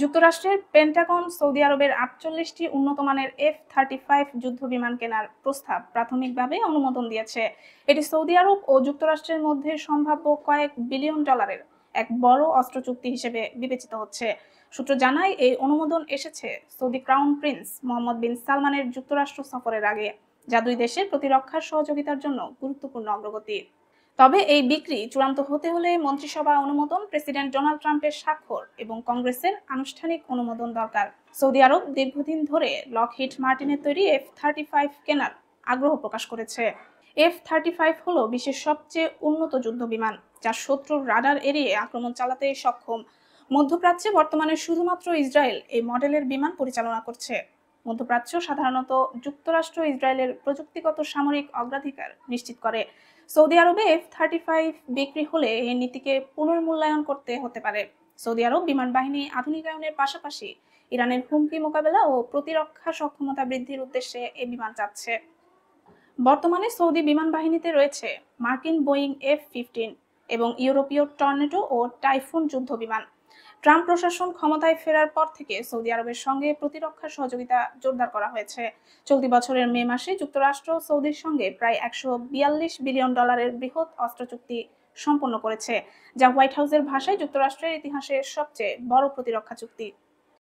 যুক্তরাষ্ট্রের Pentagon Saudi আরবের ৪৮টি উন্নত মানের F-35 যুদ্ধবিমান কেনার প্রস্তাব প্রাথমিকভাবে অনুমোদন দিয়েছে। এটি সৌদি আরব ও যুক্তরাষ্ট্রের মধ্যে সম্ভাব্য কয়েক বিলিয়ন ডলারের এক বড় অস্ত্র চুক্তি হিসেবে বিবেচিত হচ্ছে। সূত্র জানায়, এই অনুমোদন এসেছে সৌদি ক্রাউন প্রিন্স মোহাম্মদ বিন সালমানের যুক্তরাষ্ট্র সফরের আগে, যা দুই দেশের প্রতিরক্ষা সহযোগিতার জন্য গুরুত্বপূর্ণ অগ্রগতি। তবে এই বিক্রি চূড়ান্ত হতে হলে মন্ত্রিসভা অনুমোদন, প্রেসিডেন্ট ডোনাল্ড ট্রাম্পের স্বাক্ষর এবং কংগ্রেসের আনুষ্ঠানিক অনুমোদন দরকার। সৌদি আরব দীর্ঘদিন ধরে লকহিড মার্টিনের তৈরি F-35 কেনার আগ্রহ প্রকাশ করেছে। F-35 হলো বিশ্বের সবচেয়ে উন্নত যুদ্ধবিমান, যা শত্রুর রাডার এড়িয়ে আক্রমণ চালাতে সক্ষম। মধ্যপ্রাচ্যে বর্তমানে শুধুমাত্র ইসরায়েল এই মডেলের বিমান পরিচালনা করছে। মধ্যপ্রাচ্য সাধারণত যুক্তরাষ্ট্র ইসরায়েলের প্রযুক্তিগত সামরিক অগ্রাধিকার নিশ্চিত করে। সৌদি আরবে F-35 বিক্রি হলে এই নীতিকে পুনর্মূল্যায়ন করতে হতে পারে। সৌদি আরব বিমান বাহিনী আধুনিকায়নের পাশাপাশি ইরানের হুমকি মোকাবেলা ও প্রতিরক্ষা সক্ষমতা বৃদ্ধির উদ্দেশ্যে এই বিমান চাচ্ছে। বর্তমানে সৌদি বিমান বাহিনীতে রয়েছে মার্কিন বোয়িং F-15 এবং ইউরোপীয় টর্নেডো ও টাইফুন যুদ্ধ বিমান। ট্রাম্প প্রশাসন ক্ষমতায় ফেরার পর থেকে সৌদি আরবের সঙ্গে প্রতিরক্ষা সহযোগিতা জোরদার করা হয়েছে। চলতি বছরের মে মাসে যুক্তরাষ্ট্র সৌদির সঙ্গে প্রায় ১৪২ বিলিয়ন ডলারের বৃহৎ অস্ত্র চুক্তি সম্পন্ন করেছে, যা হোয়াইট হাউসের ভাষায় যুক্তরাষ্ট্রের ইতিহাসে সবচেয়ে বড় প্রতিরক্ষা চুক্তি।